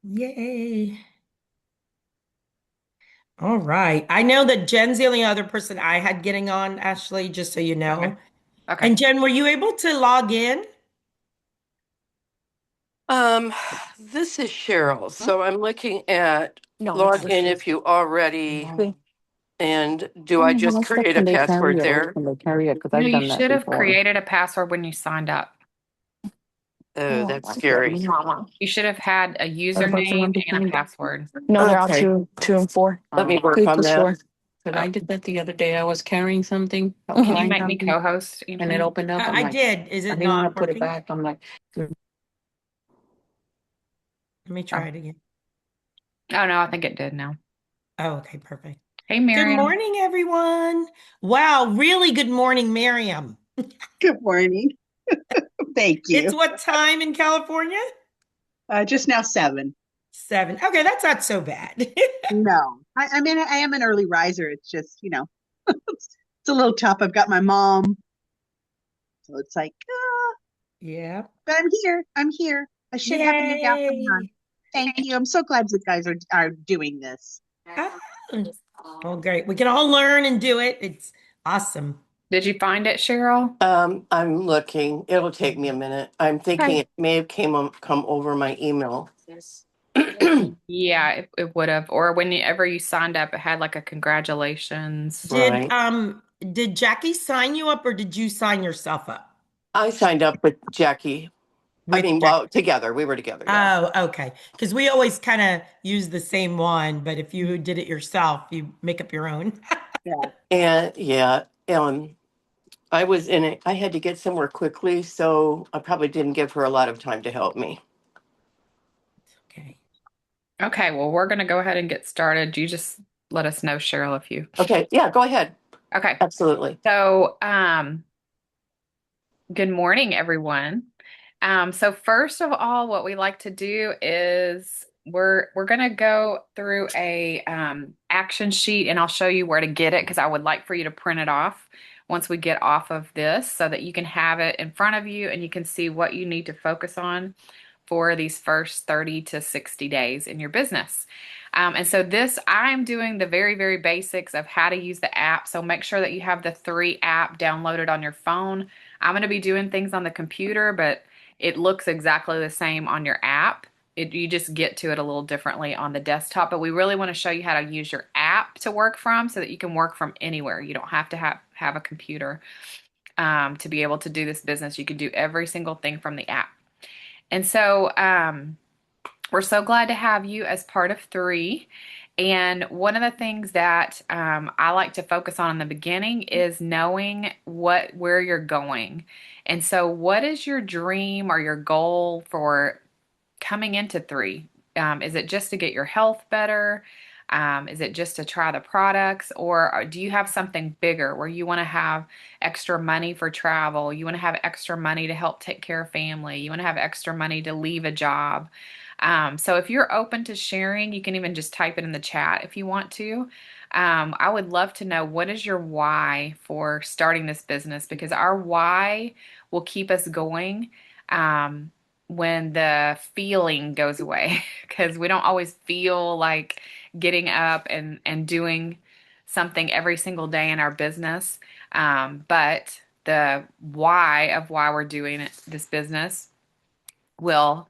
Yay. All right. I know that Jen's the only other person I had getting on, Ashley, just so you Okay. know. Okay. And Jen, were you able to log in? Um, this is Cheryl. So I'm looking at No, log in if you already, okay. and do How I many just stuff create a can they carry password or there? can they carry it? Because No, I've you done that should have before. created a password when you signed up. Oh, Oh, that's I get scary. me, mama. You should have had a What about the username one and a behind? password. No, they're out Okay, two and four. let me work Three on plus that. four. Because Oh, I did that the other day. I was carrying something, can you buying make me something, co-host, and it Andrea? opened up. I'm I like, did. Is I it didn't want to not put it working? back. I'm like, Let me Oh, try it again. oh no, I think it did now. Oh, okay, perfect. Hey, Good Miriam. morning, everyone. Wow, really good morning, Miriam. Good morning. Thank It's you. what time in California? Just now 7. 7. Okay, that's not so bad. No, I mean, I am an early riser. It's just, it's a little tough. I've got my mom, so it's like, Yeah. but I'm here. I'm here. I should have a new gal coming on. Yay. Thank you. I'm so glad you guys are doing this. Ah, oh, great. We can all learn and do it. It's awesome. Did you find it, Cheryl? I'm looking. It'll take me a minute. I'm thinking Okay. it may have come over my email. Yeah, it would have. Or whenever you signed up, it had like a congratulations. Did Right. um did Jackie sign you up or did you sign yourself up I signed up with Jackie. I with mean, Jackie? well, together. We were together, yeah. Oh, okay. Because we always kind of use the same one, but if you did it yourself, you make up your own. Yeah. And yeah, I was in it. I had to get somewhere quickly, so I probably didn't give her a lot of time to help me. Okay. Okay, well, we're gonna go ahead and get started. You just let us know, Cheryl, if you. Okay, yeah, go ahead. Okay. Absolutely. So, good morning, everyone. So first of all, what we like to do is we're gonna go through a action sheet, and I'll show you where to get it because I would like for you to print it off once we get off of this, so that you can have it in front of you and you can see what you need to focus on for these first 30 to 60 days in your business. And so this, I'm doing the very, very basics of how to use the app. So make sure that you have the 3 app downloaded on your phone. I'm going to be doing things on the computer, but it looks exactly the same on your app. You just get to it a little differently on the desktop, but we really want to show you how to use your app to work from so that you can work from anywhere. You don't have to have a computer to be able to do this business. You can do every single thing from the app. And so we're so glad to have you as part of 3. And one of the things that I like to focus on in the beginning is knowing where you're going. And so, what is your dream or your goal for coming into 3? Is it just to get your health better? Is it just to try the products? Or do you have something bigger where you want to have extra money for travel? You want to have extra money to help take care of family? You want to have extra money to leave a job? So if you're open to sharing, you can even just type it in the chat if you want to. I would love to know, what is your why for starting this business, because our why will keep us going. When the feeling goes away, because we don't always feel like getting up and doing something every single day in our business. But the why of why we're doing this business will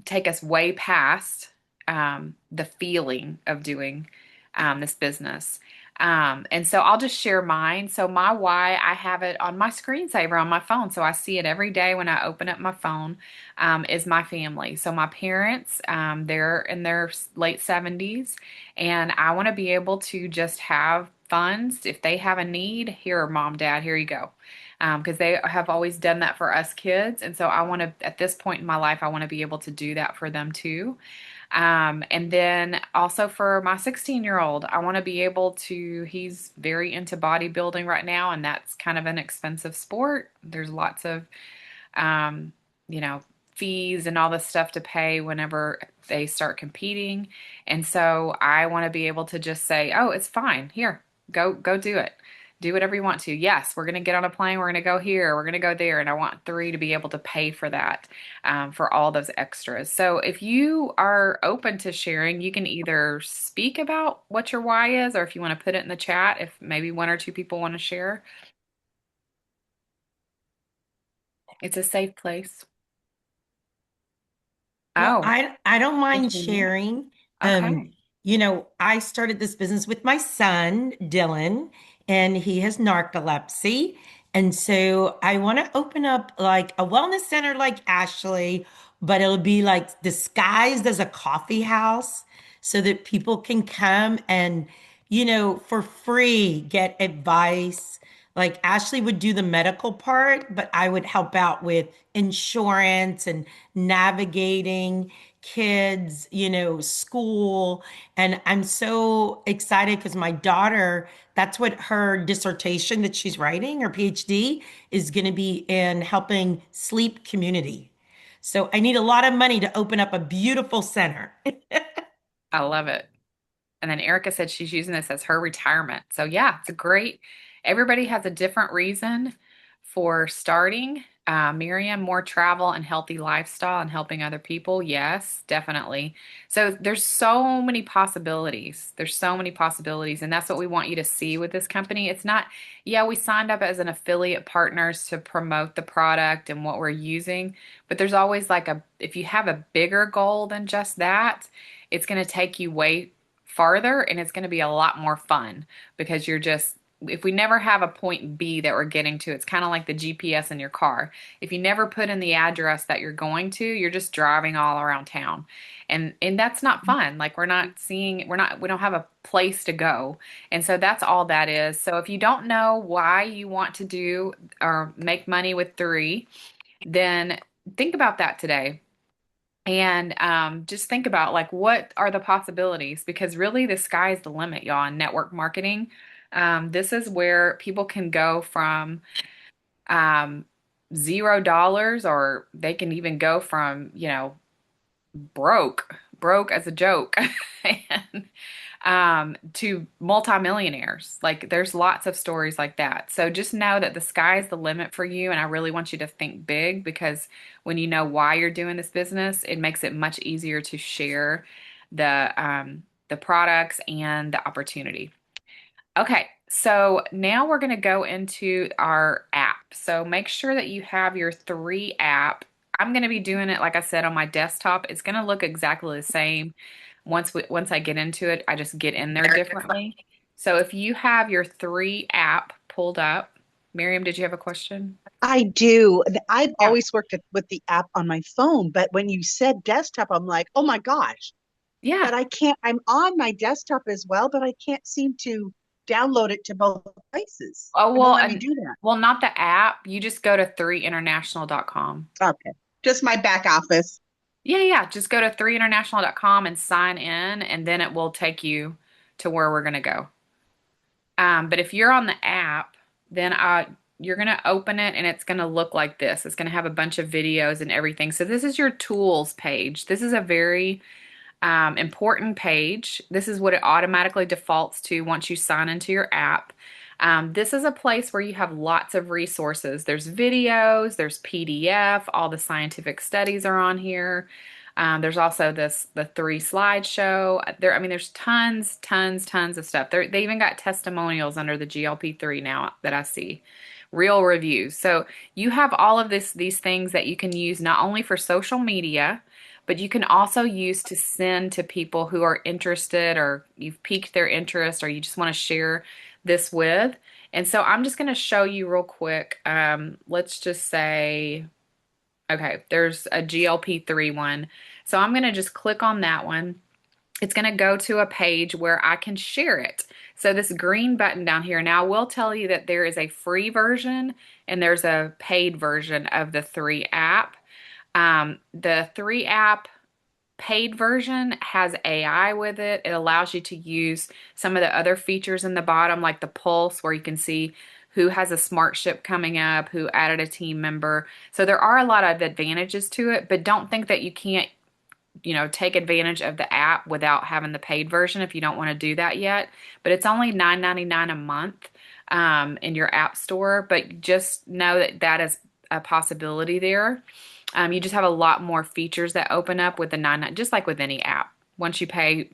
take us way past the feeling of doing this business. And so I'll just share mine. So my why, I have it on my screensaver on my phone. So I see it every day when I open up my phone, is my family. So my parents, they're in their late 70s, and I want to be able to just have funds. If they have a need, here, mom, dad, here you go, because they have always done that for us kids. And so I want to, at this point in my life, I want to be able to do that for them too. And then also for my 16-year-old, I want to be able to, he's very into bodybuilding right now, and that's kind of an expensive sport. There's lots of, um, you know, fees and all this stuff to pay whenever they start competing. And so I want to be able to just say, oh, it's fine. Here, go do it. do whatever you want to. Yes, we're going to get on a plane. We're going to go here. We're going to go there. And I want three to be able to pay for that, for all those extras. So if you are open to sharing, you can either speak about what your why is, or if you want to put it in the chat, if maybe one or two people want to share, it's a safe place. Well, Oh, I don't they mind came in. sharing. Okay. I started this business with my son, Dylan, and he has narcolepsy. And so I want to open up like a wellness center like Ashley, but it'll be like disguised as a coffee house so that people can come and, for free get advice. Like Ashley would do the medical part, but I would help out with insurance and navigating kids, school. And I'm so excited because my daughter, that's what her dissertation that she's writing, her PhD, is going to be in helping sleep community. So I need a lot of money to open up a beautiful center. I love it. And then Erica said she's using this as her retirement. So yeah, it's a great, everybody has a different reason for starting. Miriam, more travel and healthy lifestyle and helping other people. Yes, definitely. So there's so many possibilities. There's so many possibilities. And that's what we want you to see with this company. It's not, yeah, we signed up as an affiliate partners to promote the product and what we're using, but there's always like if you have a bigger goal than just that, it's going to take you way farther and it's going to be a lot more fun because if we never have a point B that we're getting to, it's kind of like the GPS in your car. If you never put in the address that you're going to, you're just driving all around town. And that's not fun. Like we don't have a place to go. And so that's all that is. So if you don't know why you want to do or make money with three, then think about that today. And just think about like what are the possibilities because really the sky is the limit, y'all, in network marketing. This is where people can go from um, $0 or they can even go from, broke as a joke, and to multimillionaires. Like there's lots of stories like that. So just know that the sky is the limit for you. And I really want you to think big because when you know why you're doing this business, it makes it much easier to share the products and the opportunity. Okay, so now we're going to go into our app. So make sure that you have your three app. I'm going to be doing it, like I said, on my desktop. It's going to look exactly the same. Once I get into it, I just get in there differently. So if you have your three app pulled up, Miriam, did you have a question? I do. I've Yeah. always worked with the app on my phone, but when you said desktop, I'm like, oh my gosh. Yeah. But I can't, I'm on my desktop as well, but I can't seem to download it to both places. Oh, It won't well, let me do that. not the app. You just go to 3international.com. Okay. Just my back office. Yeah, yeah. Just go to 3international.com and sign in, and then it will take you to where we're going to go. But if you're on the app, then you're going to open it and it's going to look like this. It's going to have a bunch of videos and everything. So this is your tools page. This is a very important page. This is what it automatically defaults to once you sign into your app. This is a place where you have lots of resources. There's videos, there's PDF, all the scientific studies are on here. There's also the three slideshow. There's tons of stuff. They even got testimonials under the GLP-3 now that I see. Real reviews. So you have all of these things that you can use not only for social media, but you can also use to send to people who are interested or you've piqued their interest or you just want to share this with. And so I'm just going to show you real quick. Let's just say, okay, there's a GLP-3 one. So I'm going to just click on that one. It's going to go to a page where I can share it. So this green button down here, now I will tell you that there is a free version and there's a paid version of the three app. The three app paid version has AI with it. It allows you to use some of the other features in the bottom, like the pulse, where you can see who has a smart ship coming up, who added a team member. So there are a lot of advantages to it, but don't think that you can't, take advantage of the app without having the paid version if you don't want to do that yet. But it's only $9.99 a month. in your app store, but just know that that is a possibility there. You just have a lot more features that open up with the 99, just like with any app. Once you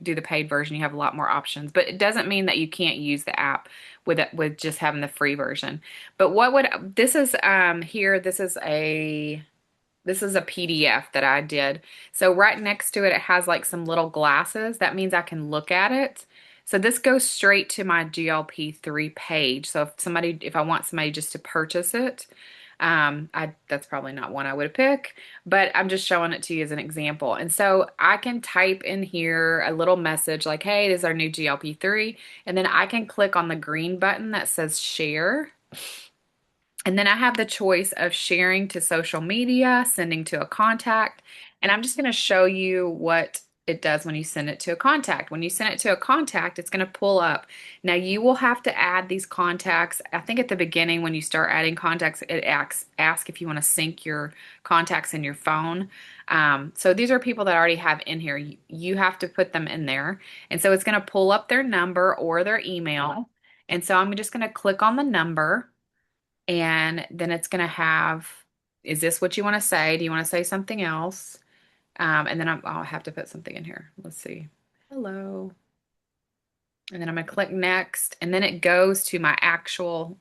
do the paid version, you have a lot more options. But it doesn't mean that you can't use the app with just having the free version. But what would this is here? This is a PDF that I did. So right next to it, it has like some little glasses. That means I can look at it. So this goes straight to my GLP-3 page. So if I want somebody just to purchase it, that's probably not one I would pick, but I'm just showing it to you as an example. And so I can type in here a little message like, hey, this is our new GLP-3. And then I can click on the green button that says share. And then I have the choice of sharing to social media, sending to a contact, and I'm just going to show you what it does when you send it to a contact. When you send it to a contact, it's going to pull up. Now you will have to add these contacts. I think at the beginning when you start adding contacts, it asks if you want to sync your contacts in your phone. So these are people that I already have in here. You have to put them in there. And so it's going to pull up their number or their email. And so I'm just going to click on the number. And then it's going to have, is this what you want to say? Do you want to say something else? And then I'll have to put something in here. Let's see. Hello. And then I'm going to click next. And then it goes to my actual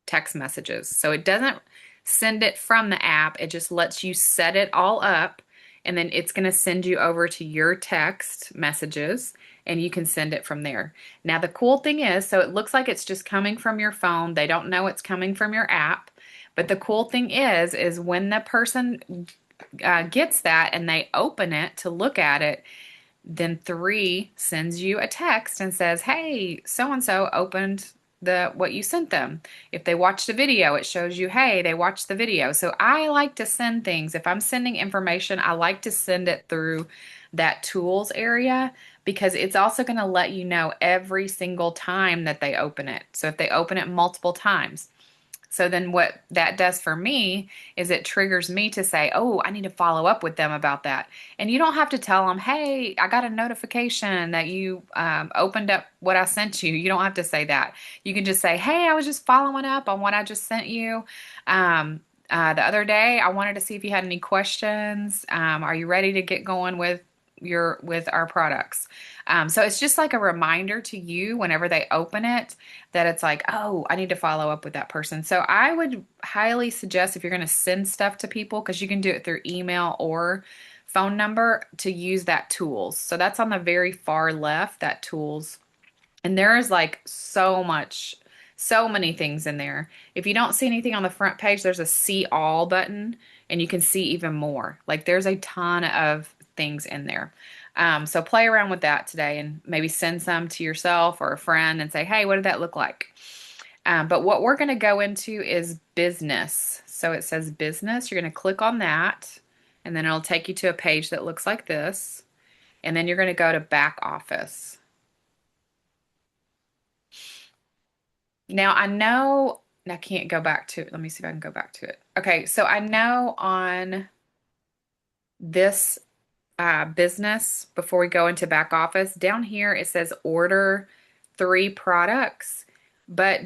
text messages. So it doesn't send it from the app. It just lets you set it all up. And then it's going to send you over to your text messages and you can send it from there. Now, the cool thing is, so it looks like it's just coming from your phone. They don't know it's coming from your app. But the cool thing is when the person gets that and they open it to look at it, then 3 sends you a text and says, hey, so-and-so opened what you sent them. If they watched a video, it shows you, hey, they watched the video. So I like to send things. If I'm sending information, I like to send it through that tools area because it's also going to let you know every single time that they open it. So if they open it multiple times. So then what that does for me is it triggers me to say, oh, I need to follow up with them about that. And you don't have to tell them, hey, I got a notification that you opened up what I sent you. You don't have to say that. You can just say, hey, I was just following up on what I just sent you. The other day, I wanted to see if you had any questions. Are you ready to get going with our products? So it's just like a reminder to you whenever they open it that it's like, oh, I need to follow up with that person. So I would highly suggest if you're going to send stuff to people, because you can do it through email or phone number, to use that tools. So that's on the very far left, that tools. And there is like so many things in there. If you don't see anything on the front page, there's a see all button and you can see even more. Like there's a ton of things in there. So play around with that today and maybe send some to yourself or a friend and say, hey, what did that look like? But what we're going to go into is business. So it says business. You're going to click on that and then it'll take you to a page that looks like this. And then you're going to go to back office. Now I know I can't go back to it. Let me see if I can go back to it. Okay, so I know on this business, before we go into back office, down here it says order 3 products, but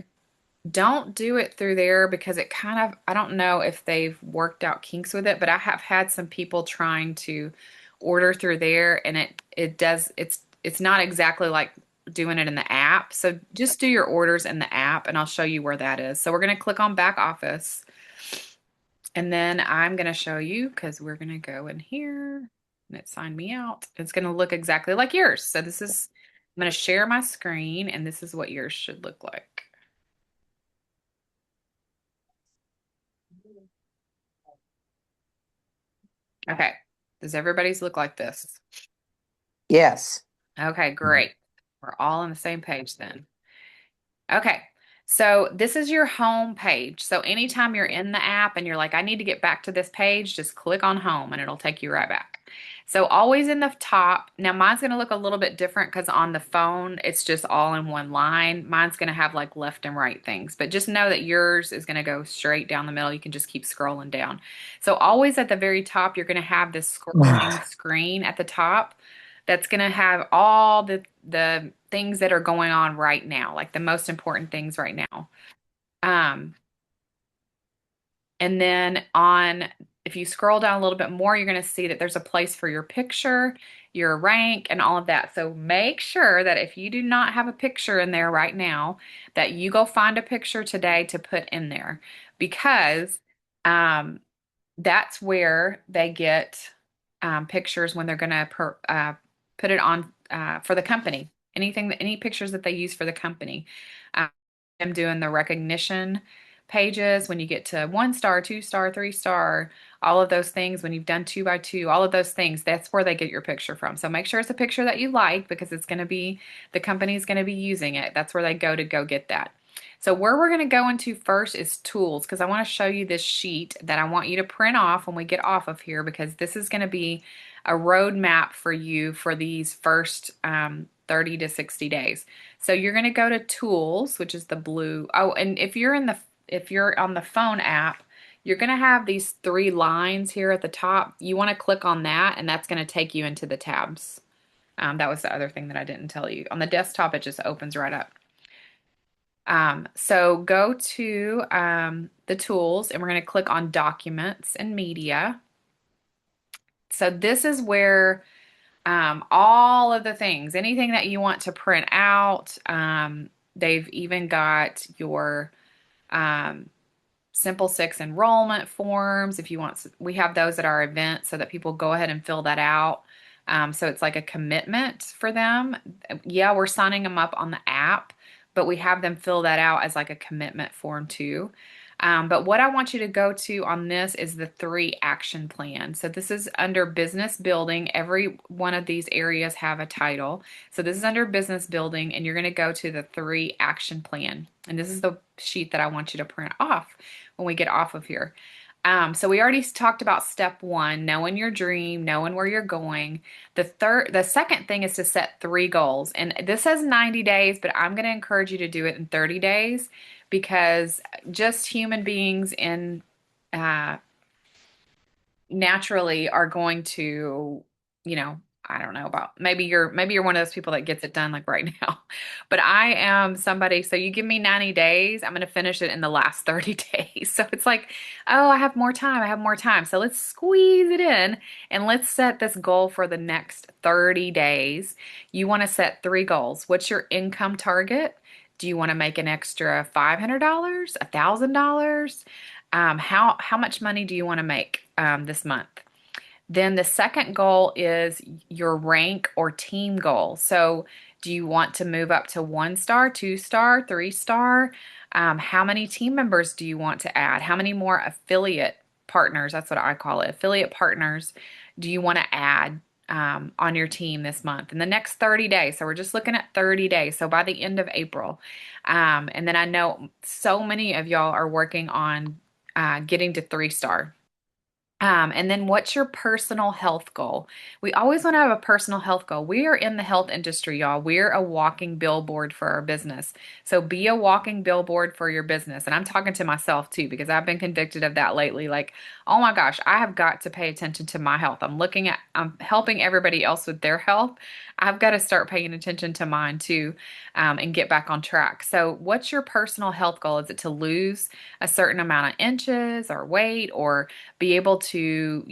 don't do it through there because it kind of, I don't know if they've worked out kinks with it, but I have had some people trying to order through there and it's not exactly like doing it in the app. So just do your orders in the app and I'll show you where that is. So we're going to click on back office and then I'm going to show you because we're going to go in here and it signed me out. It's going to look exactly like yours. So I'm going to share my screen and this is what yours should look like. Okay. Does everybody's look like this? Yes. Okay, great. We're all on the same page then. Okay. So this is your home page. So anytime you're in the app and you're like, I need to get back to this page, just click on home and it'll take you right back. So always in the top. Now mine's going to look a little bit different because on the phone, it's just all in one line. Mine's going to have like left and right things, but just know that yours is going to go straight down the middle. You can just keep scrolling down. So always at the very top, you're going to have this scrolling screen at the top. that's going to have all the things that are going on right now, like the most important things right now. Um, and then if you scroll down a little bit more, you're going to see that there's a place for your picture, your rank, and all of that. So make sure that if you do not have a picture in there right now, that you go find a picture today to put in there, because um, that's where they get pictures when they're going to put it on for the company. Any pictures that they use for the company. I'm doing the recognition pages when you get to 1 star, 2 star, 3 star, all of those things. When you've done 2 by 2, all of those things, that's where they get your picture from. So make sure it's a picture that you like, because it's going to be, the company's going to be using it. That's where they go to go get that. So where we're going to go into first is tools, because I want to show you this sheet that I want you to print off when we get off of here, because this is going to be a roadmap for you for these first 30 to 60 days. So you're going to go to tools, which is the blue. Oh, and if you're on the phone app, you're going to have these 3 lines here at the top. You want to click on that, and that's going to take you into the tabs. That was the other thing that I didn't tell you. On the desktop, it just opens right up. So go to the tools, and we're going to click on documents and media. So this is where all of the things, anything that you want to print out, they've even got your Simple Six enrollment forms. If you want, we have those at our event so that people go ahead and fill that out. So it's like a commitment for them. Yeah, we're signing them up on the app, but we have them fill that out as like a commitment form too. But what I want you to go to on this is the 3 action plan. So this is under business building. Every one of these areas have a title. So this is under business building, and you're going to go to the 3 action plan. And this is the sheet that I want you to print off when we get off of here. So we already talked about step 1, knowing your dream, knowing where you're going. The second thing is to set 3 goals. And this says 90 days, but I'm going to encourage you to do it in 30 days, because just human beings in naturally are going to, I don't know about, maybe you're one of those people that gets it done like right now. But I am somebody, so you give me 90 days, I'm going to finish it in the last 30 days. So it's like, oh, I have more time. I have more time. So let's squeeze it in, and let's set this goal for the next 30 days. You want to set 3 goals. What's your income target? Do you want to make an extra $500, $1,000? How much money do you want to make this month? Then the second goal is your rank or team goal. So do you want to move up to 1 star, 2 star, 3 star? How many team members do you want to add? How many more affiliate partners, that's what I call it, affiliate partners, do you want to add on your team this month in the next 30 days? So we're just looking at 30 days. So by the end of April. And then I know so many of y'all are working on getting to 3 star. And then what's your personal health goal? We always want to have a personal health goal. We are in the health industry, y'all. We're a walking billboard for our business. So be a walking billboard for your business. And I'm talking to myself too, because I've been convicted of that lately. Like, oh my gosh, I have got to pay attention to my health. I'm helping everybody else with their health. I've got to start paying attention to mine too, and get back on track. So what's your personal health goal? Is it to lose a certain amount of inches or weight, or be able to,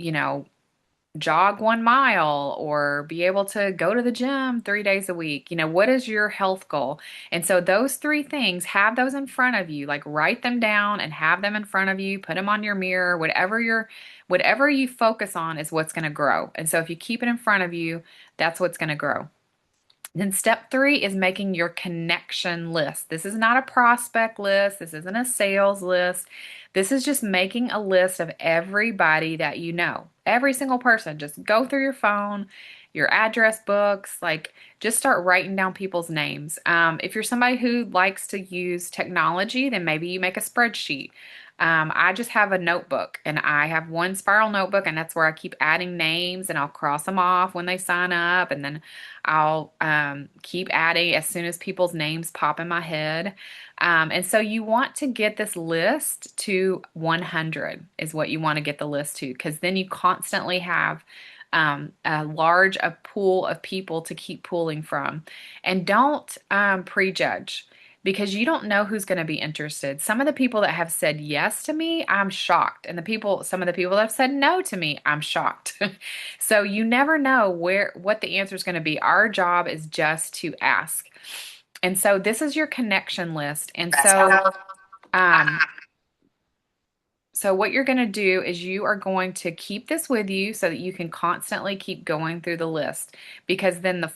jog 1 mile, or be able to go to the gym 3 days a week? What is your health goal? And so those 3 things, have those in front of you, like write them down and have them in front of you, put them on your mirror, whatever you focus on is what's going to grow. And so if you keep it in front of you, that's what's going to grow. Then step 3 is making your connection list. This is not a prospect list. This isn't a sales list. This is just making a list of everybody that you know. Every single person. Just go through your phone, your address books, like just start writing down people's names. If you're somebody who likes to use technology, then maybe you make a spreadsheet. I just have a notebook, and I have 1 spiral notebook, and that's where I keep adding names, and I'll cross them off when they sign up, and then I'll keep adding as soon as people's names pop in my head. And so you want to get this list to 100 is what you want to get the list to, because then you constantly have a large a pool of people to keep pulling from. And don't prejudge because you don't know who's going to be interested. Some of the people that have said yes to me, I'm shocked. And some of the people that have said no to me, I'm shocked. So you never know what the answer is going to be. Our job is just to ask. And so this is your connection list. And um, so what you're going to do is you are going to keep this with you so that you can constantly keep going through the list. Because then the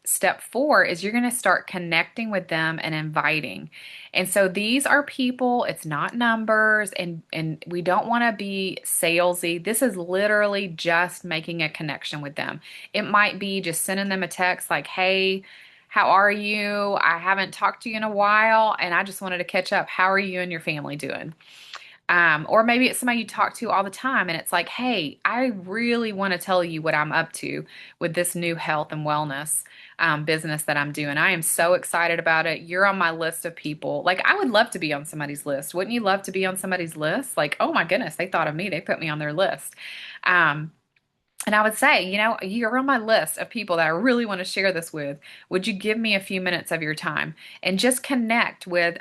step four is you're going to start connecting with them and inviting. And so these are people, it's not numbers, and we don't want to be salesy. This is literally just making a connection with them. It might be just sending them a text like, hey, how are you? I haven't talked to you in a while, and I just wanted to catch up. How are you and your family doing? Or maybe it's somebody you talk to all the time and it's like, hey, I really want to tell you what I'm up to with this new health and wellness business that I'm doing. I am so excited about it. You're on my list of people. Like, I would love to be on somebody's list. Wouldn't you love to be on somebody's list? Like, oh my goodness, they thought of me. They put me on their list. Um, and I would say, you're on my list of people that I really want to share this with. Would you give me a few minutes of your time and just connect with,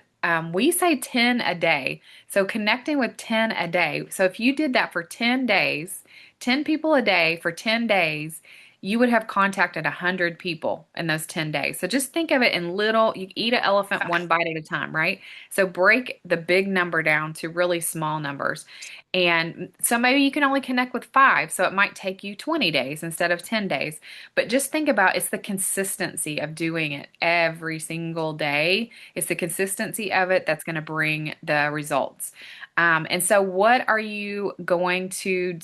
we say 10 a day. So connecting with 10 a day. So if you did that for 10 days, 10 people a day for 10 days, you would have contacted 100 people in those 10 days. So just think of it in little, you eat an elephant one bite at a time, right? So break the big number down to really small numbers. And so maybe you can only connect with 5, so it might take you 20 days instead of 10 days. But just think about it's the consistency of doing it every single day. It's the consistency of it that's going to bring the results. And so, what are you going to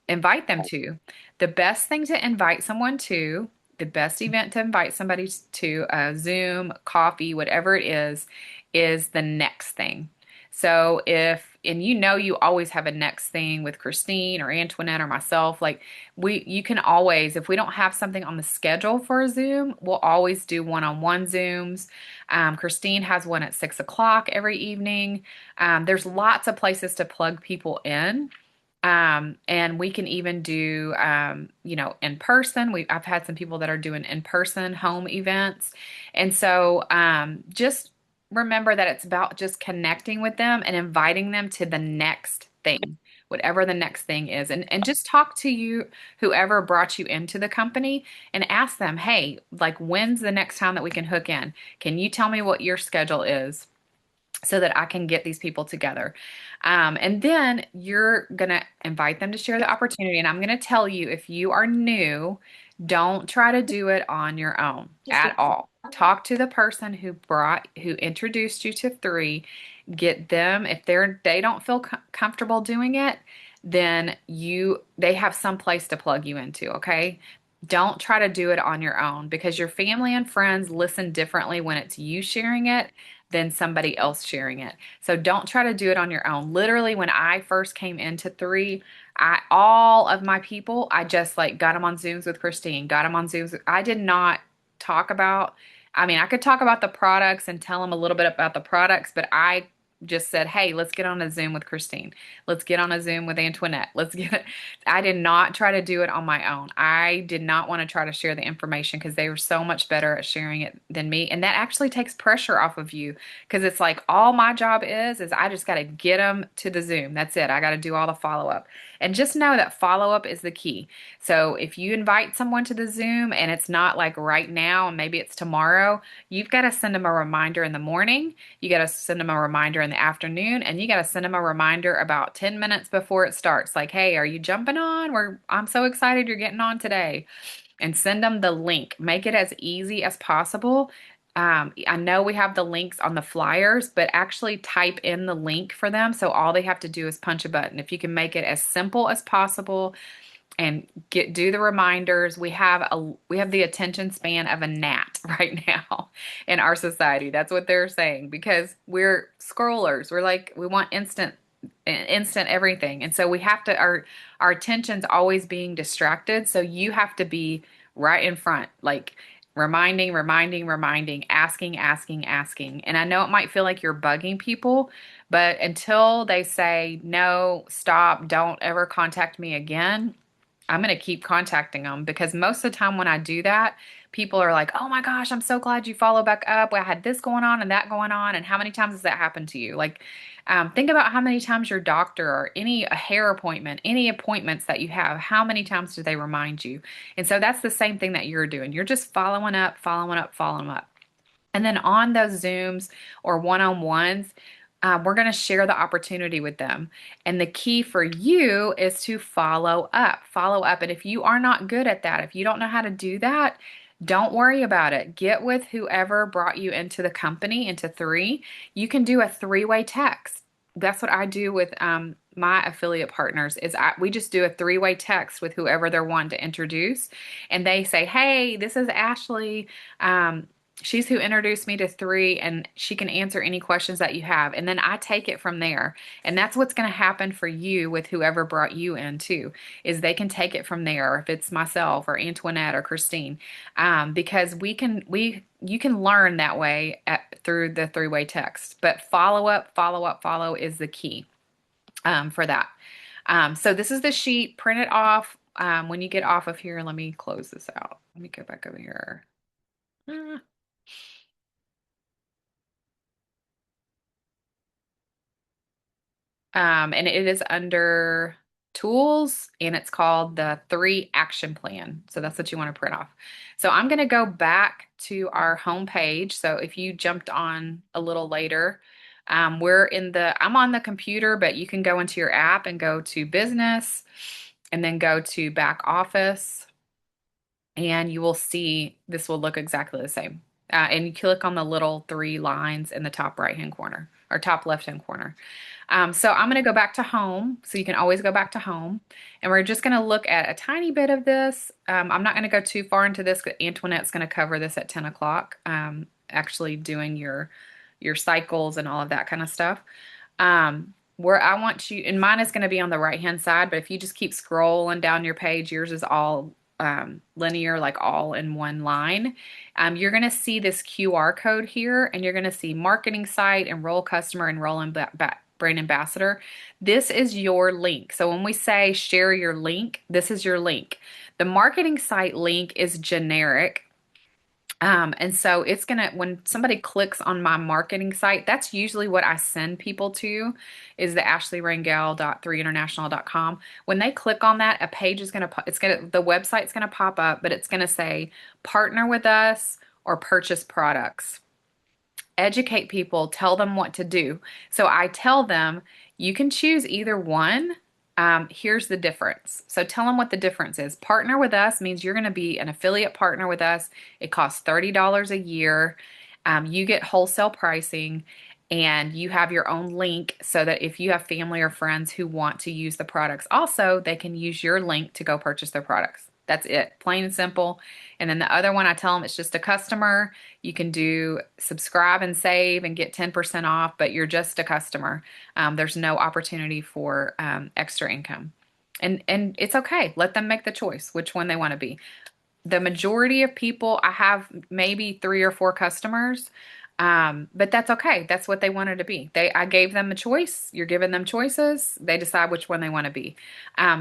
invite them to? The best thing to invite someone to, the best event to invite somebody to, Zoom, coffee, whatever it is the next thing. So and you always have a next thing with Christine or Antoinette or myself, like you can always, if we don't have something on the schedule for a Zoom, we'll always do one-on-one Zooms. Christine has one at 6 o'clock every evening. There's lots of places to plug people in. And we can even do, in person. I've had some people that are doing in-person home events. And so, just remember that it's about just connecting with them and inviting them to the next thing, whatever the next thing is. And just talk to whoever brought you into the company and ask them, hey, like, when's the next time that we can hook in? Can you tell me what your schedule is, so that I can get these people together? And then you're going to invite them to share the opportunity. And I'm going to tell you, if you are new, don't try to do it on your own at all. Talk to the person who introduced you to 3. Get them, if they don't feel comfortable doing it, then they have some place to plug you into, okay? Don't try to do it on your own, because your family and friends listen differently when it's you sharing it than somebody else sharing it. So don't try to do it on your own. Literally, when I first came into 3, all of my people, I just like got them on Zooms with Christine, got them on Zooms. I did not talk about, I mean, I could talk about the products and tell them a little bit about the products, but I just said, hey, let's get on a Zoom with Christine. Let's get on a Zoom with Antoinette. I did not try to do it on my own. I did not want to try to share the information because they were so much better at sharing it than me. And that actually takes pressure off of you, because it's like all my job is I just got to get them to the Zoom. That's it. I got to do all the follow-up. And just know that follow-up is the key. So if you invite someone to the Zoom and it's not like right now and maybe it's tomorrow, you've got to send them a reminder in the morning. You got to send them a reminder in the afternoon, and you got to send them a reminder about 10 minutes before it starts. Like, hey, are you jumping on? I'm so excited you're getting on today. And send them the link. Make it as easy as possible. I know we have the links on the flyers, but actually type in the link for them. So all they have to do is punch a button. If you can make it as simple as possible and do the reminders. We have the attention span of a gnat right now in our society. That's what they're saying, because we're scrollers. We're like, we want instant everything. And so we have to, our attention's always being distracted. So you have to be right in front, like reminding, asking. And I know it might feel like you're bugging people, but until they say, no, stop, don't ever contact me again, I'm going to keep contacting them because most of the time when I do that, people are like, oh my gosh, I'm so glad you follow back up. I had this going on and that going on. And how many times has that happened to you? Like, think about how many times your doctor or a hair appointment, any appointments that you have, how many times do they remind you? And so that's the same thing that you're doing. You're just following up, following up, following up. And then on those Zooms or one-on-ones, we're going to share the opportunity with them. And the key for you is to follow up, follow up. And if you are not good at that, if you don't know how to do that, don't worry about it. Get with whoever brought you into the company, into three. You can do a three-way text. That's what I do with my affiliate partners is we just do a three-way text with whoever they're wanting to introduce. And they say, hey, this is Ashley. She's who introduced me to three, and she can answer any questions that you have. And then I take it from there. And that's what's going to happen for you with whoever brought you in too, is they can take it from there. If it's myself or Antoinette or Christine, because you can learn that way through the three-way text. But follow up, follow up, follow is the key for that. So this is the sheet. Print it off. When you get off of here, let me close this out. Let me go back over here. And it is under tools and it's called the 3 action plan. So that's what you want to print off. So I'm going to go back to our home page. So if you jumped on a little later, I'm on the computer, but you can go into your app and go to business and then go to back office, and you will see this will look exactly the same. And you click on the little 3 lines in the top right-hand corner or top left-hand corner. So I'm going to go back to home. So you can always go back to home. And we're just going to look at a tiny bit of this. I'm not going to go too far into this because Antoinette's going to cover this at 10 o'clock, actually doing your cycles and all of that kind of stuff. Where I want you, and mine is going to be on the right-hand side, but if you just keep scrolling down your page, yours is all linear, like all in one line. You're going to see this QR code here, and you're going to see marketing site, enroll customer, enroll in brand ambassador. This is your link. So when we say share your link, this is your link. The marketing site link is generic. And so it's gonna, when somebody clicks on my marketing site, that's usually what I send people to, is the ashleyrangel.3international.com. When they click on that, a page is gonna, the website's gonna pop up, but it's gonna say partner with us or purchase products. Educate people, tell them what to do. So I tell them you can choose either one. Here's the difference. So tell them what the difference is. Partner with us means you're going to be an affiliate partner with us. It costs $30 a year. You get wholesale pricing, and you have your own link so that if you have family or friends who want to use the products also, they can use your link to go purchase their products. That's it, plain and simple. And then the other one, I tell them it's just a customer. You can do subscribe and save and get 10% off, but you're just a customer. There's no opportunity for extra income. And it's okay. Let them make the choice which one they want to be. The majority of people, I have maybe 3 or 4 customers, but that's okay. That's what they wanted to be. I gave them a choice. You're giving them choices. They decide which one they want to be.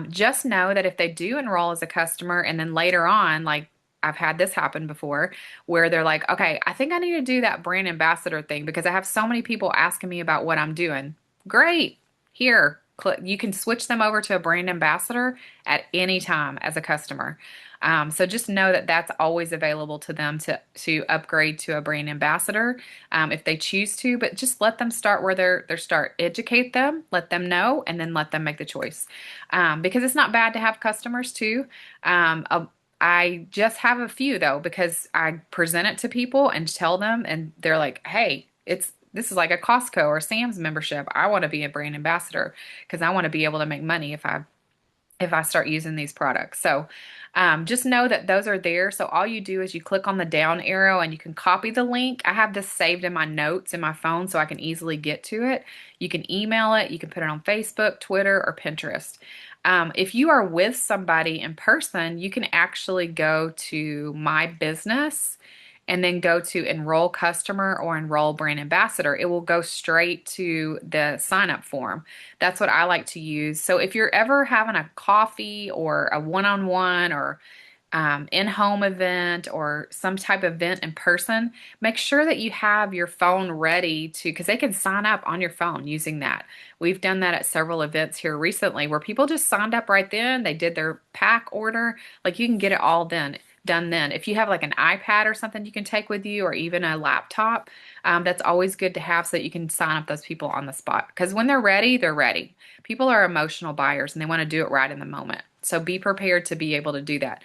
Just know that if they do enroll as a customer and then later on, like I've had this happen before, where they're like, okay, I think I need to do that brand ambassador thing because I have so many people asking me about what I'm doing. Great. Here, you can switch them over to a brand ambassador at any time as a customer. So just know that that's always available to them to upgrade to a brand ambassador if they choose to, but just let them start where they're start. Educate them, let them know, and then let them make the choice. Because it's not bad to have customers too. I just have a few though, because I present it to people and tell them, and they're like, hey, this is like a Costco or Sam's membership. I want to be a brand ambassador because I want to be able to make money if I start using these products. So just know that those are there. So all you do is you click on the down arrow and you can copy the link. I have this saved in my notes in my phone so I can easily get to it. You can email it. You can put it on Facebook, Twitter, or Pinterest. If you are with somebody in person, you can actually go to My Business and then go to enroll customer or enroll brand ambassador, it will go straight to the sign up form. That's what I like to use. So if you're ever having a coffee or a one-on-one or in-home event or some type of event in person, make sure that you have your phone ready to, because they can sign up on your phone using that. We've done that at several events here recently where people just signed up right then. They did their pack order. Like you can get it all done then. If you have like an iPad or something you can take with you or even a laptop, that's always good to have so that you can sign up those people on the spot. Because when they're ready, they're ready. People are emotional buyers and they want to do it right in the moment. So be prepared to be able to do that.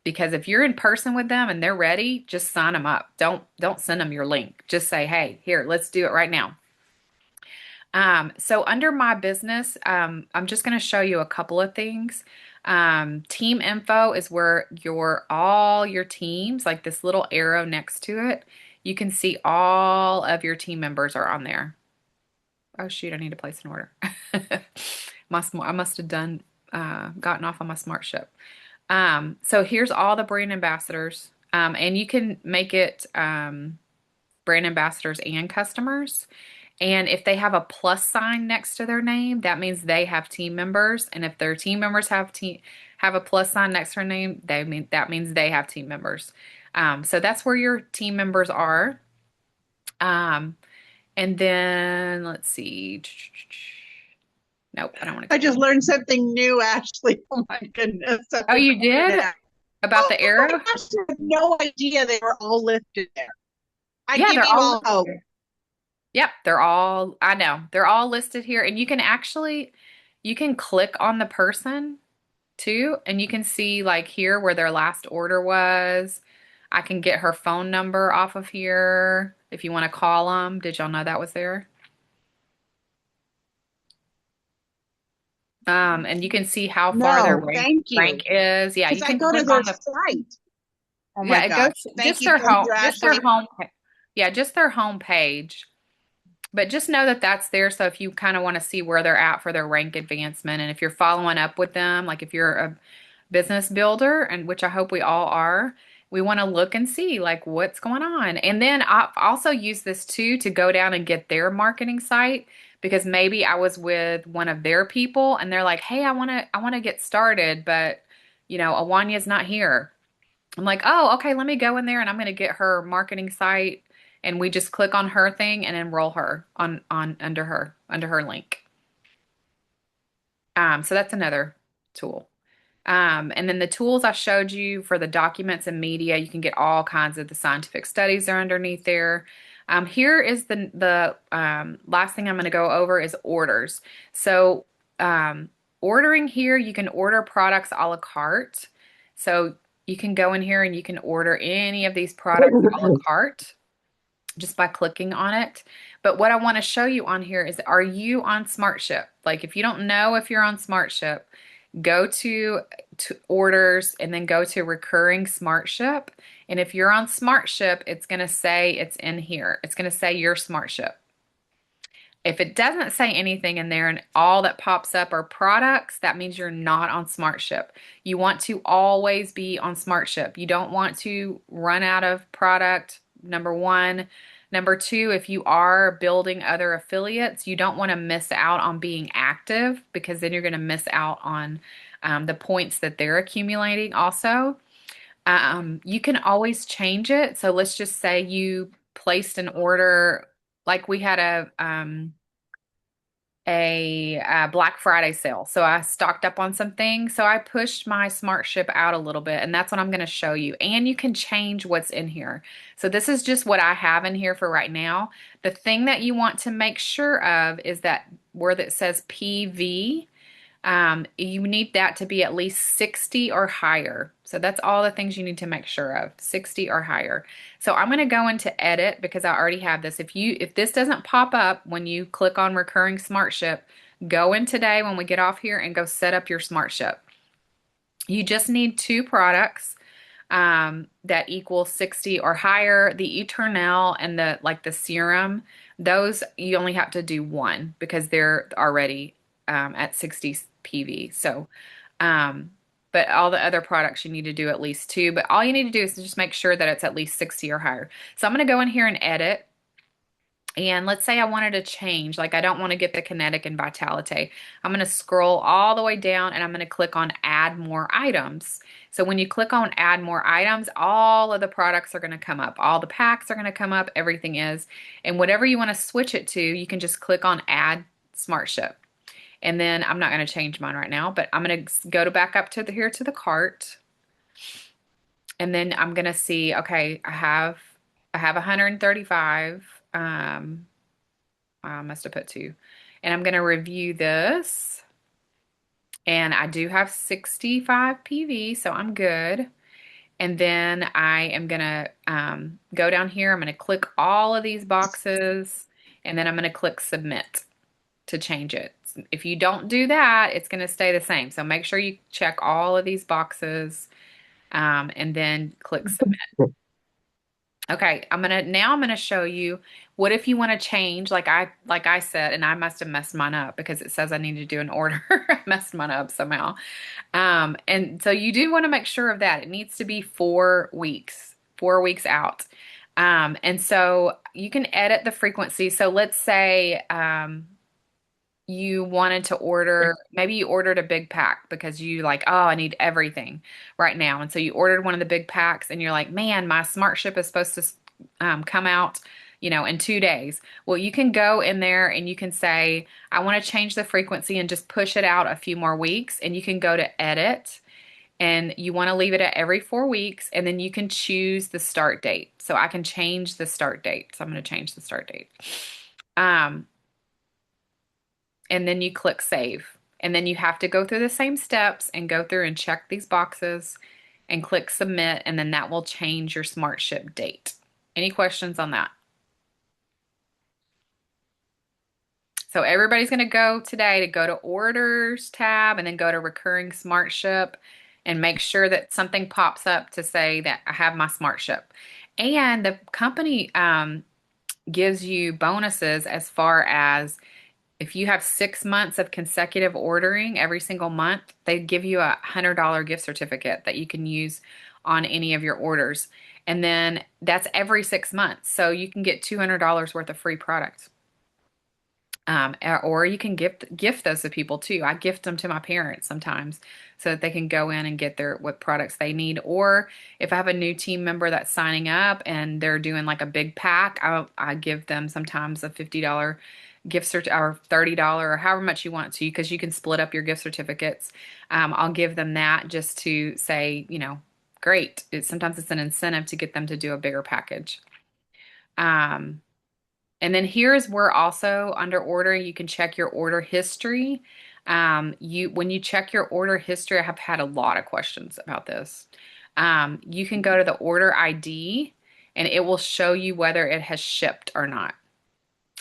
Because if you're in person with them and they're ready, just sign them up. Don't send them your link. Just say, hey, here, let's do it right now. So under my business, I'm just going to show you a couple of things. Team info is where all your teams, like this little arrow next to it, you can see all of your team members are on there. Oh shoot, I need to place an order. I must have gotten off on my smart ship. So here's all the brand ambassadors, and you can make it brand ambassadors and customers. And if they have a plus sign next to their name, that means they have team members. And if their team members have a plus sign next to their name, that means they have team members. So that's where your team members are. And then let's see. Nope, I don't want to I go just down. learned something new, Ashley. Oh my goodness. Oh, you did? About Oh the my arrow? gosh, I had no idea they were all listed there. I Yeah, give they're you all all hope. listed. Yep, I know. They're all listed here. And you can click on the person too, and you can see like here where their last order was. I can get her phone number off of here if you want to call them. Did y'all know that was there? And you can see how far their No, rank thank you. rank is. Yeah, Because you I can go to click their on the site. Oh my yeah, it goes gosh. Thank you, just their Ashley. home yeah, just their home page. But just know that that's there. So if you kind of want to see where they're at for their rank advancement, and if you're following up with them, like if you're a business builder, and which I hope we all are, we want to look and see like what's going on. And then I also use this too to go down and get their marketing site because maybe I was with one of their people and they're like, "Hey, I want to get started, but Awanya's not here." I'm like, "Oh, okay, let me go in there and I'm going to get her marketing site." And we just click on her thing and enroll her on under her link. So that's another tool. And then the tools I showed you for the documents and media, you can get all kinds of the scientific studies are underneath there. Here is the last thing I'm going to go over is orders. So ordering here, you can order products a la carte. So you can go in here and you can order any of these products a la carte just by clicking on it. But what I want to show you on here is, are you on SmartShip? Like if you don't know if you're on SmartShip, go to orders and then go to recurring SmartShip. And if you're on SmartShip, it's going to say it's in here. It's going to say your SmartShip. If it doesn't say anything in there and all that pops up are products, that means you're not on SmartShip. You want to always be on SmartShip. You don't want to run out of product, number one. Number two, if you are building other affiliates, you don't want to miss out on being active because then you're going to miss out on the points that they're accumulating also. You can always change it. So let's just say you placed an order, like we had a Black Friday sale. So I stocked up on some things. So I pushed my smart ship out a little bit, and that's what I'm going to show you. And you can change what's in here. So this is just what I have in here for right now. The thing that you want to make sure of is that where that says PV, you need that to be at least 60 or higher. So that's all the things you need to make sure of, 60 or higher. So I'm going to go into edit because I already have this. If this doesn't pop up when you click on recurring smart ship, go in today when we get off here and go set up your smart ship. You just need 2 products that equal 60 or higher. The Eternal and the serum, those you only have to do 1 because they're already at 60 PV. So but all the other products you need to do at least 2. But all you need to do is just make sure that it's at least 60 or higher. So I'm going to go in here and edit. And let's say I wanted to change, like I don't want to get the Kinetic and Vitality. I'm going to scroll all the way down and I'm going to click on Add More Items. So when you click on Add More Items, all of the products are going to come up. All the packs are going to come up, everything is. And whatever you want to switch it to, you can just click on Add Smart Ship. And then I'm not going to change mine right now, but I'm going to go back up to here to the cart. And then I'm going to see, okay, I have 135. I must have put 2. And I'm going to review this. And I do have 65 PV, so I'm good. And then I am going to go down here. I'm going to click all of these boxes, and then I'm going to click Submit to change it. If you don't do that, it's going to stay the same. So make sure you check all of these boxes, and then click Submit. Okay, I'm gonna show you what if you want to change, like I said, and I must have messed mine up because it says I need to do an order. I messed mine up somehow. And so you do want to make sure of that. It needs to be 4 weeks, 4 weeks out. And so you can edit the frequency. So let's say you wanted to order, maybe you ordered a big pack because you like, oh, I need everything right now. And so you ordered one of the big packs and you're like, man, my smart ship is supposed to come out, in 2 days. Well, you can go in there and you can say, I want to change the frequency and just push it out a few more weeks. And you can go to edit and you want to leave it at every 4 weeks. And then you can choose the start date. So I can change the start date. So I'm going to change the start date. And then you click save. And then you have to go through the same steps and go through and check these boxes and click submit, and then that will change your smart ship date. Any questions on that? So everybody's going to go today to go to orders tab and then go to recurring smart ship and make sure that something pops up to say that I have my smart ship. And the company gives you bonuses as far as if you have 6 months of consecutive ordering every single month, they give you a $100 gift certificate that you can use on any of your orders. And then that's every 6 months. So you can get $200 worth of free products. Or you can gift those to people too. I gift them to my parents sometimes so that they can go in and get what products they need. Or if I have a new team member that's signing up and they're doing like a big pack, I give them sometimes a $50 gift cert or $30 or however much you want to, because you can split up your gift certificates. I'll give them that just to say, great. Sometimes it's an incentive to get them to do a bigger package. And then here's where also under ordering, you can check your order history. When you check your order history, I have had a lot of questions about this. You can go to the order ID and it will show you whether it has shipped or not.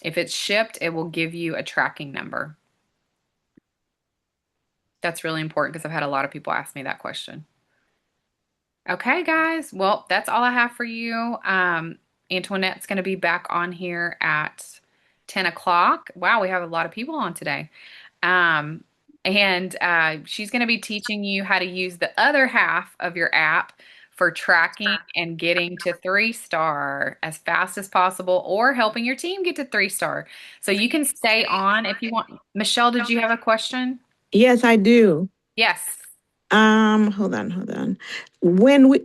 If it's shipped, it will give you a tracking number. That's really important because I've had a lot of people ask me that question. Okay, guys. Well, that's all I have for you. Antoinette's going to be back on here at 10 o'clock. Wow, we have a lot of people on today. And she's going to be teaching you how to use the other half of your app for tracking and getting to 3-star as fast as possible, or helping your team get to 3-star. So you can stay on if you want. Michelle, did you have a question? Yes, I do. Yes. Hold on. When we,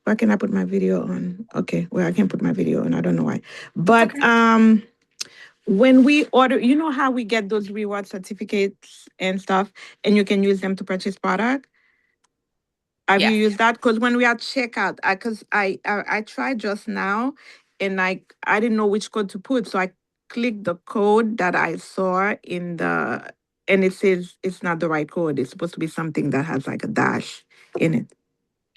why can I put my video on? Okay, well, I can't put my video on. I don't know why. But Okay. when we order, you know how we get those reward certificates and stuff, and you can use them to purchase product? Have you Yes. used that? Because when we are checkout, because I tried just now, and I didn't know which code to put, so I clicked the code that I saw and it says it's not the right code. It's supposed to be something that has like a dash in it.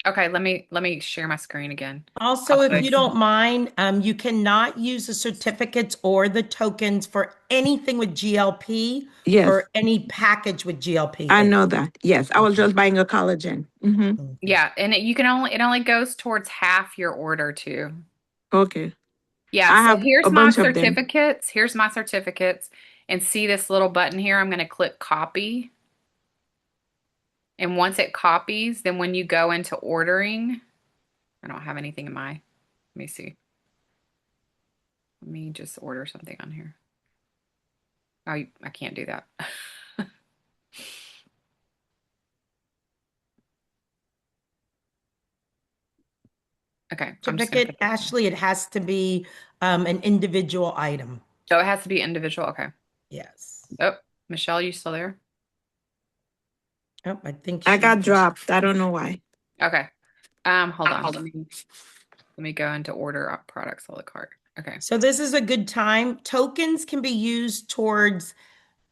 Okay, let me share my screen again. Also, if you don't mind, you cannot use the certificates or the tokens for anything with GLP Yes, or any package with GLP I in know it. that. Yes, I was just buying a collagen. Yeah, and it only goes towards half your order too. Okay, Yeah, I so have a here's my bunch of them. certificates. Here's my certificates. And see this little button here? I'm going to click copy. And once it copies, then when you go into ordering, I don't have anything in my, let me see. Let me just order something on here. Oh, I can't do that. Okay, I'm just gonna Certificate, put this in. Ashley, it has to be an individual item. So it has to be individual. Okay. Yes. Oh, Michelle, you still there? Oh, I think I she got dropped. I don't know why. Okay. Hold on. Let me go into order of products a la carte. Okay. So this is a good time. Tokens can be used towards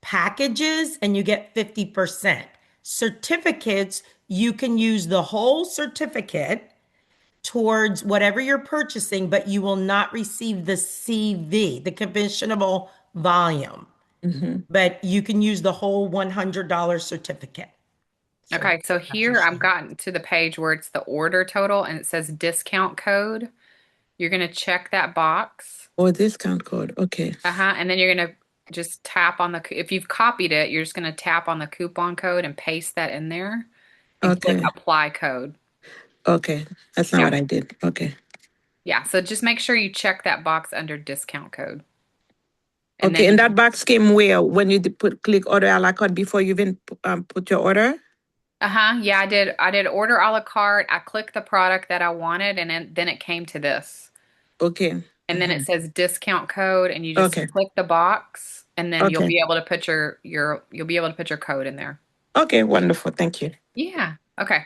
packages and you get 50%. Certificates, you can use the whole certificate towards whatever you're purchasing, but you will not receive the CV, the commissionable volume. Hmm. But you can use the whole $100 certificate. So Okay, so that's a here I've shame. gotten to the page where it's the order total and it says discount code. You're gonna check that box. Oh, discount code. Okay. And then you're gonna just tap on if you've copied it, you're just gonna tap on the coupon code and paste that in there and click Okay. apply code. Okay. That's not Yeah. what I did. Okay. Yeah, so just make sure you check that box under discount code. And Okay. then And that box came where when you click order a la carte before you even put your order? yeah, I did order a la carte. I clicked the product that I wanted and then it came to this. Okay. And then it Mhm. says discount code and you just Okay. click the box and then you'll Okay. be able to put you'll be able to put your code in there. Okay. Wonderful. Thank you. Yeah. Okay.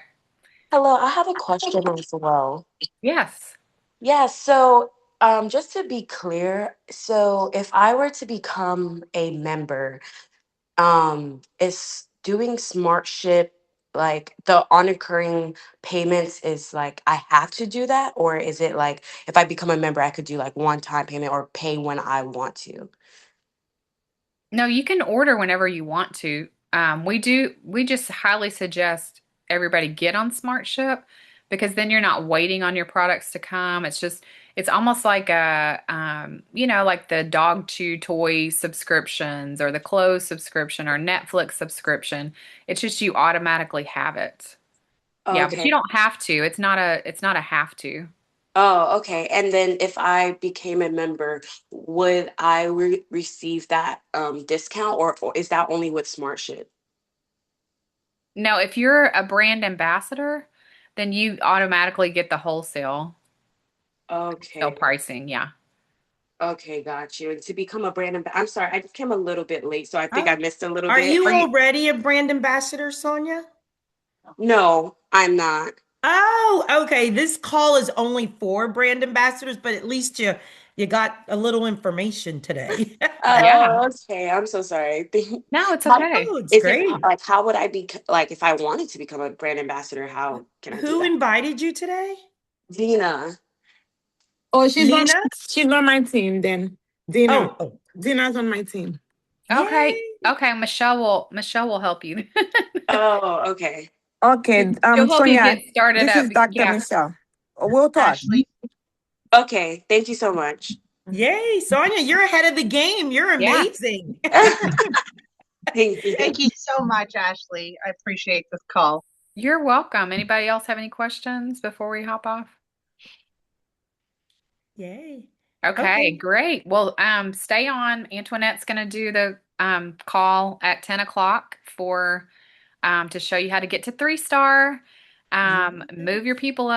Hello, I have a question as well. Yes. Yeah, so just to be clear, so if I were to become a member, is doing Smart Ship like the on-occurring payments is like I have to do that, or is it like if I become a member, I could do like one-time payment or pay when I want to? No, you can order whenever you want to. We just highly suggest everybody get on Smart Ship because then you're not waiting on your products to come. It's almost like like the dog chew toy subscriptions or the clothes subscription or Netflix subscription. It's just you automatically have it. Yeah, but Okay. you don't have to. It's not a have to. Oh, okay. And then if I became a member, would I receive that discount, or is that only with Smart Ship? No, if you're a brand ambassador, then you automatically get the wholesale Okay. pricing. Yeah. Okay, got you. And to become a brand I'm sorry, I just came a little bit late, so I think I Oh, missed a little are bit. you Are you? already a brand ambassador, Sonia? No, I'm not. Oh, okay. This call is only for brand ambassadors, but at least you got a little information today. Yeah. Oh, okay. I'm so sorry. No, it's How okay. Oh, it's is it great. like how would I be like if I wanted to become a brand ambassador, how can I do Who that? invited you today? Dina. Oh, Lena? she's on my team then. Dina. Oh, oh, Dina's on my team. Okay. yay. Okay. Michelle will help you. Oh, okay. Okay. She'll help you Sonia, get started this up. is Dr. Yeah. Michelle. We'll talk. Ashley, Okay. Thank you so much. Yay, Sonia, you're ahead of the game. You're Yeah. amazing. Thank you. thank you so much, Ashley. I appreciate this call. You're welcome. Anybody else have any questions before we hop off? Yay. Okay, Okay. great. Well, stay on. Antoinette's going to do the call at 10 o'clock for to show you how to get to 3 star. Move your people up.